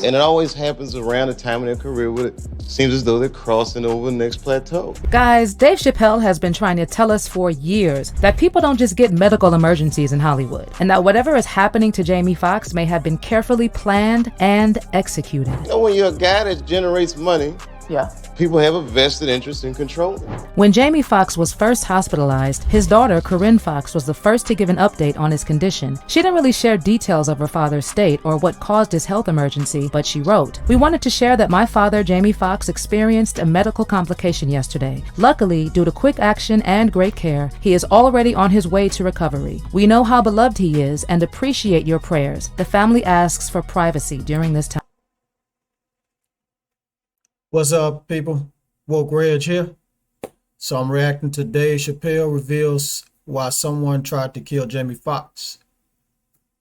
And it always happens around the time in their career where it seems as though they're crossing over the next plateau. Guys, Dave Chappelle has been trying to tell us for years that people don't just get medical emergencies in Hollywood, and that whatever is happening to Jamie Foxx may have been carefully planned and executed. You know, when you're a guy that generates money, yeah, people have a vested interest in controlling. When Jamie Foxx was first hospitalized, his daughter, Corinne Foxx, was the first to give an update on his condition. She didn't really share details of her father's state or what caused his health emergency, but she wrote, "We wanted to share that my father, Jamie Foxx, experienced a medical complication yesterday. Luckily, due to quick action and great care, he is already on his way to recovery. We know how beloved he is and appreciate your prayers. The family asks for privacy during this time." What's up, people? Woke Reg here. So I'm reacting to Dave Chappelle reveals why someone tried to kill Jamie Foxx.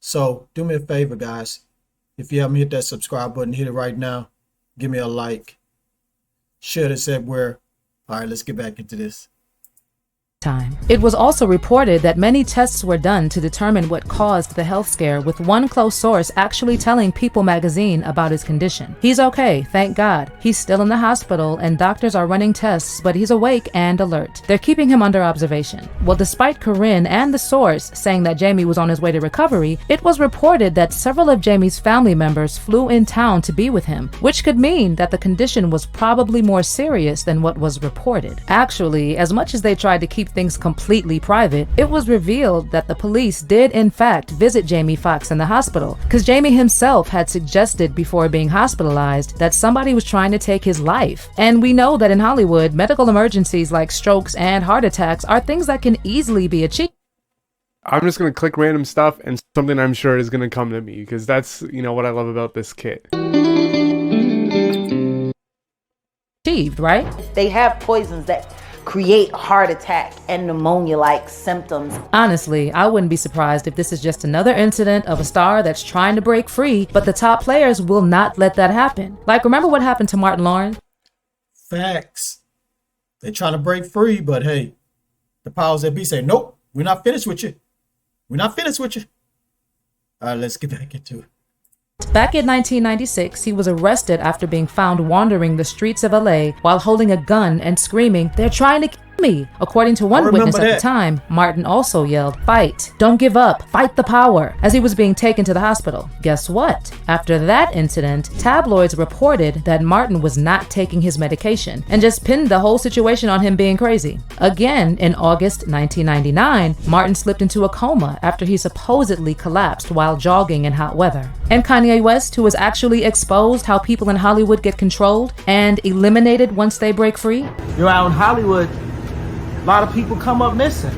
So do me a favor, guys. If you haven't hit that subscribe button, hit it right now. Give me a like. Share this everywhere. All right, let's get back into this. It was also reported that many tests were done to determine what caused the health scare, with one close source actually telling People magazine about his condition. He's okay, thank God. He's still in the hospital and doctors are running tests, but he's awake and alert. They're keeping him under observation. Well, despite Corinne and the source saying that Jamie was on his way to recovery, it was reported that several of Jamie's family members flew in town to be with him, which could mean that the condition was probably more serious than what was reported. Actually, as much as they tried to keep things completely private, it was revealed that the police did in fact visit Jamie Foxx in the hospital, because Jamie himself had suggested before being hospitalized that somebody was trying to take his life. And we know that in Hollywood, medical emergencies like strokes and heart attacks are things that can easily be achieved. I'm just going to click random stuff and something I'm sure is going to come to me, because that's, you know, what I love about this kit. Right? They have poisons that create heart attack and pneumonia-like symptoms. Honestly, I wouldn't be surprised if this is just another incident of a star that's trying to break free, but the top players will not let that happen. Like, remember what happened to Martin Lawrence? Facts. They're trying to break free, but hey, the powers that be say, nope, we're not finished with you. We're not finished with you. All right, let's get back into it. Back in 1996, he was arrested after being found wandering the streets of LA while holding a gun and screaming, "They're trying to kill me." According to one witness at the time, Martin also yelled, "Fight, don't give up, fight the power," as he was being taken to the hospital. Guess what? After that incident, tabloids reported that Martin was not taking his medication and just pinned the whole situation on him being crazy. Again, in August 1999, Martin slipped into a coma after he supposedly collapsed while jogging in hot weather. And Kanye West, who has actually exposed how people in Hollywood get controlled and eliminated once they break free. You're out in Hollywood, a lot of people come up missing.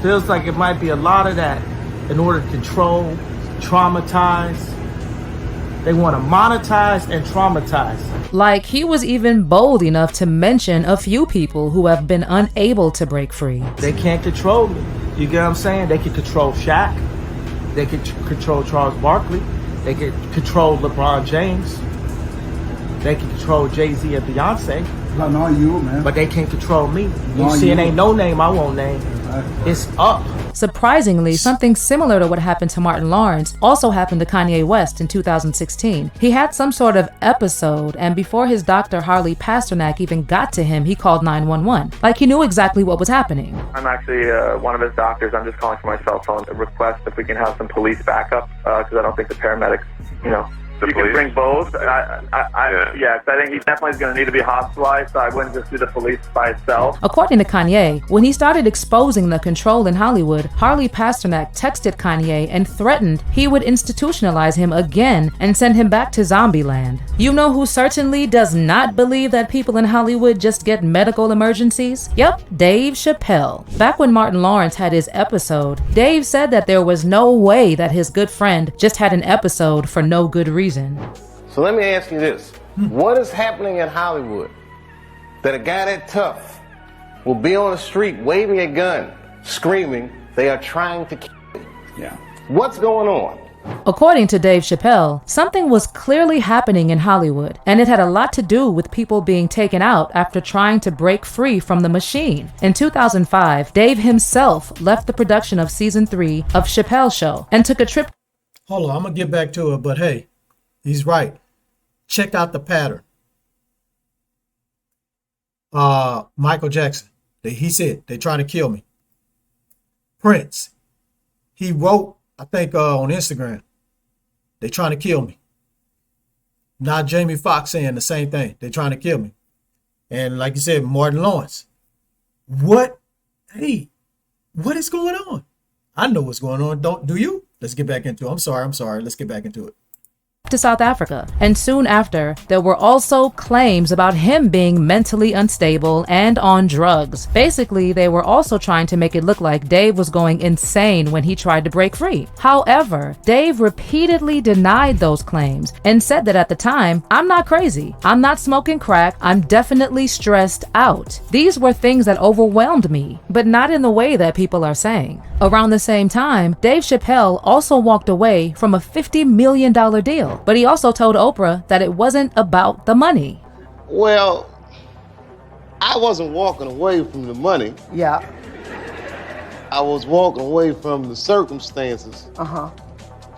Feels like it might be a lot of that in order to control, traumatize. They want to monetize and traumatize. Like, he was even bold enough to mention a few people who have been unable to break free. They can't control me. You get what I'm saying? They can control Shaq. They can control Charles Barkley. They can control LeBron James. They can control Jay-Z and Beyonce. No, you, man. But they can't control me. You see, it ain't no name I won't name. It's up. Surprisingly, something similar to what happened to Martin Lawrence also happened to Kanye West in 2016. He had some sort of episode, and before his doctor Harley Pasternak even got to him, he called 911. Like, he knew exactly what was happening. I'm actually one of his doctors. I'm just calling for my cell phone to request if we can have some police backup, because I don't think the paramedics, you know, you can bring both. Yes, I think he definitely is going to need to be hospitalized, so I wouldn't just do the police by itself. According to Kanye, when he started exposing the control in Hollywood, Harley Pasternak texted Kanye and threatened he would institutionalize him again and send him back to zombie land. You know who certainly does not believe that people in Hollywood just get medical emergencies? Yep, Dave Chappelle. Back when Martin Lawrence had his episode, Dave said that there was no way that his good friend just had an episode for no good reason. So let me ask you this. What is happening in Hollywood that a guy that tough will be on the street waving a gun, screaming, "They are trying to kill me"? Yeah. What's going on? According to Dave Chappelle, something was clearly happening in Hollywood, and it had a lot to do with people being taken out after trying to break free from the machine. In 2005, Dave himself left the production of season 3 of Chappelle's Show and took a trip. Hold on, I'm gonna get back to it, but hey, he's right. Check out the pattern. Michael Jackson, he said they're trying to kill me. Prince, he wrote, I think on Instagram, they're trying to kill me. Now Jamie Foxx saying the same thing. They're trying to kill me. And like you said, Martin Lawrence. What? Hey, what is going on? I know what's going on. Do you? Let's get back into it. I'm sorry. Let's get back into it. To South Africa, and soon after, there were also claims about him being mentally unstable and on drugs. Basically, they were also trying to make it look like Dave was going insane when he tried to break free. However, Dave repeatedly denied those claims and said that at the time, "I'm not crazy. I'm not smoking crack. I'm definitely stressed out. These were things that overwhelmed me, but not in the way that people are saying." Around the same time, Dave Chappelle also walked away from a $50 million deal, but he also told Oprah that it wasn't about the money. Well, I wasn't walking away from the money. Yeah. I was walking away from the circumstances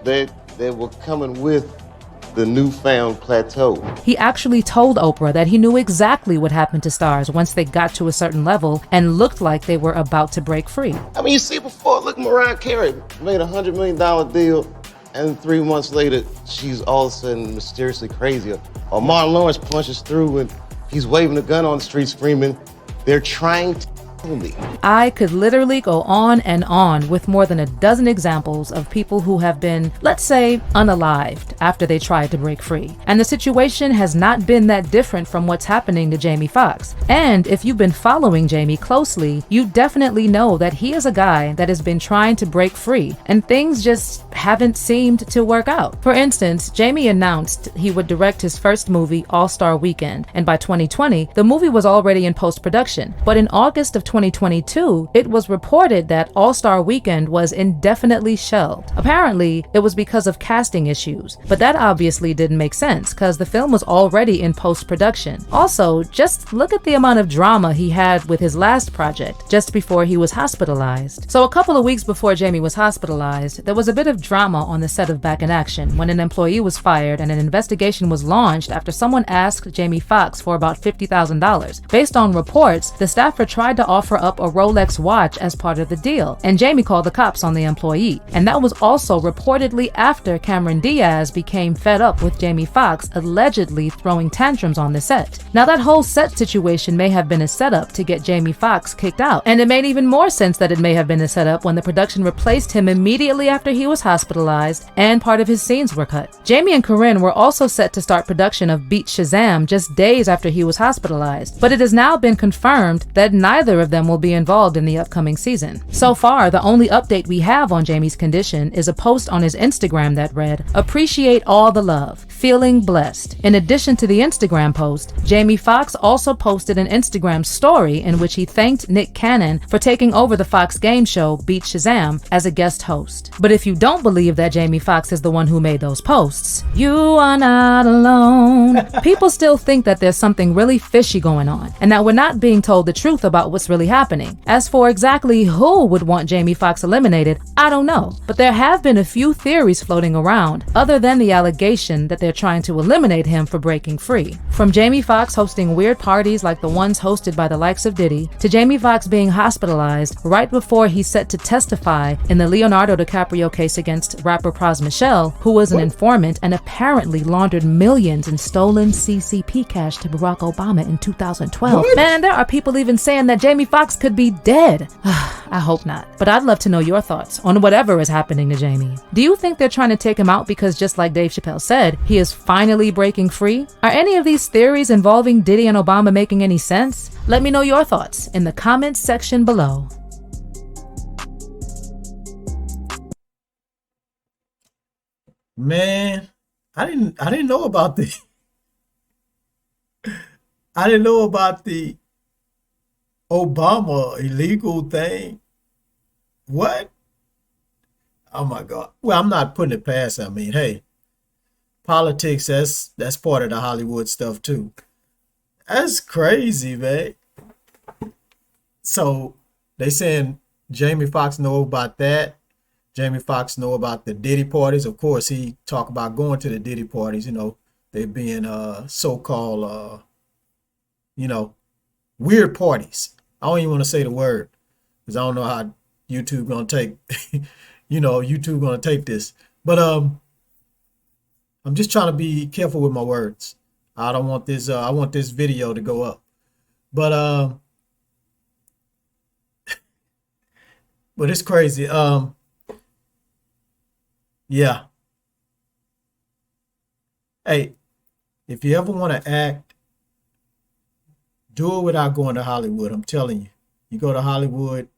that were coming with the newfound plateau. He actually told Oprah that he knew exactly what happened to stars once they got to a certain level and looked like they were about to break free. I mean, you see before, look, Mariah Carey made a $100 million deal, and 3 months later, she's all of a sudden mysteriously crazy. Or Martin Lawrence punches through and he's waving a gun on the street screaming, "They're trying to kill me." I could literally go on and on with more than a dozen examples of people who have been, let's say, unalived after they tried to break free. And the situation has not been that different from what's happening to Jamie Foxx. And if you've been following Jamie closely, you definitely know that he is a guy that has been trying to break free, and things just haven't seemed to work out. For instance, Jamie announced he would direct his first movie, All-Star Weekend, and by 2020, the movie was already in post-production. But in August of 2022, it was reported that All-Star Weekend was indefinitely shelved. Apparently, it was because of casting issues, but that obviously didn't make sense because the film was already in post-production. Also, just look at the amount of drama he had with his last project just before he was hospitalized. So a couple of weeks before Jamie was hospitalized, there was a bit of drama on the set of Back in Action when an employee was fired and an investigation was launched after someone asked Jamie Foxx for about $50,000. Based on reports, the staffer tried to offer up a Rolex watch as part of the deal, and Jamie called the cops on the employee. And that was also reportedly after Cameron Diaz became fed up with Jamie Foxx allegedly throwing tantrums on the set. Now that whole set situation may have been a setup to get Jamie Foxx kicked out, and it made even more sense that it may have been a setup when the production replaced him immediately after he was hospitalized and part of his scenes were cut. Jamie and Corinne were also set to start production of Beat Shazam just days after he was hospitalized, but it has now been confirmed that neither of them will be involved in the upcoming season. So far, the only update we have on Jamie's condition is a post on his Instagram that read, "Appreciate all the love. Feeling blessed." In addition to the Instagram post, Jamie Foxx also posted an Instagram story in which he thanked Nick Cannon for taking over the Fox game show Beat Shazam as a guest host. But if you don't believe that Jamie Foxx is the one who made those posts, you are not alone. People still think that there's something really fishy going on and that we're not being told the truth about what's really happening. As for exactly who would want Jamie Foxx eliminated, I don't know. But there have been a few theories floating around, other than the allegation that they're trying to eliminate him for breaking free. From Jamie Foxx hosting weird parties like the ones hosted by the likes of Diddy, to Jamie Foxx being hospitalized right before he's set to testify in the Leonardo DiCaprio case against rapper Pras Michel, who was an informant and apparently laundered millions in stolen CCP cash to Barack Obama in 2012. Man, there are people even saying that Jamie Foxx could be dead. I hope not. But I'd love to know your thoughts on whatever is happening to Jamie. Do you think they're trying to take him out because, just like Dave Chappelle said, he is finally breaking free? Are any of these theories involving Diddy and Obama making any sense? Let me know your thoughts in the comments section below. Man, I didn't know about the I didn't know about the Obama illegal thing. What? Oh my God. Well, I'm not putting it past. I mean, hey, politics, that's part of the Hollywood stuff too. That's crazy, man. So they saying Jamie Foxx know about that. Jamie Foxx know about the Diddy parties. Of course, he talk about going to the Diddy parties. You know, they being so-called, you know, weird parties. I don't even want to say the word because I don't know how YouTube gonna take, you know, YouTube gonna take this. But I'm just trying to be careful with my words. I don't want this. I want this video to go up. But but it's crazy. Yeah. Hey, if you ever want to act, do it without going to Hollywood. I'm telling you. You go to Hollywood,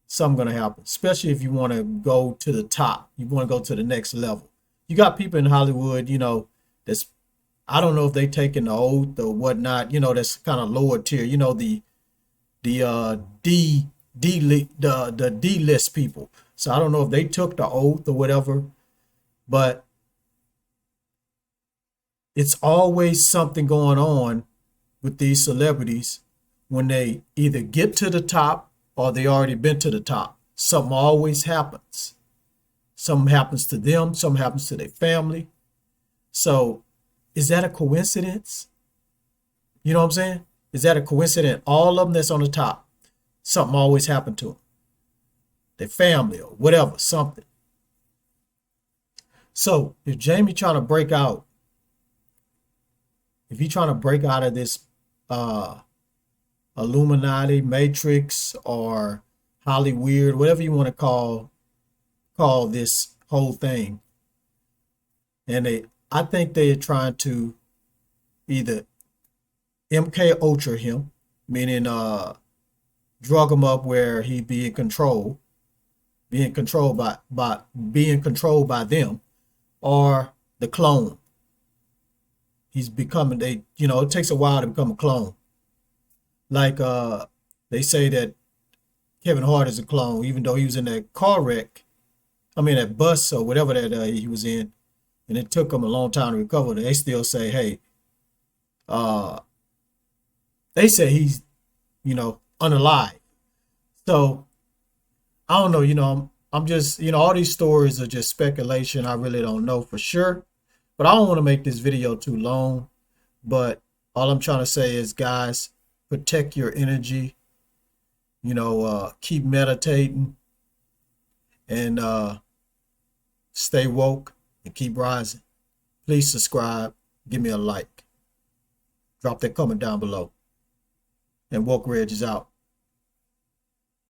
something's going to happen. Especially if you want to go to the top. You want to go to the next level. You got people in Hollywood, you know, that's, I don't know if they taking the oath or whatnot, you know, that's kind of lower tier. You know, the D-list people. So I don't know if they took the oath or whatever, but it's always something going on with these celebrities when they either get to the top or they already been to the top. Something always happens. Something happens to them. Something happens to their family. So is that a coincidence? You know what I'm saying? Is that a coincidence? All of them that's on the top, something always happened to them. Their family or whatever, something. So if Jamie trying to break out, if he's trying to break out of this Illuminati, Matrix, or Hollyweird, whatever you want to call this whole thing, and I think they're trying to either MK Ultra him, meaning drug him up where he be in control, being controlled by them, or the clone. He's becoming it takes a while to become a clone. Like they say that Kevin Hart is a clone, even though he was in that car wreck. I mean that bus or whatever that he was in, and it took him a long time to recover. They still say, hey, they say he's, unalive. So I don't know, I'm just, all these stories are just speculation. I really don't know for sure, but I don't want to make this video too long. But all I'm trying to say is, guys, protect your energy, keep meditating, and stay woke and keep rising. Please subscribe, give me a like, drop that comment down below, and Woke Reg is out.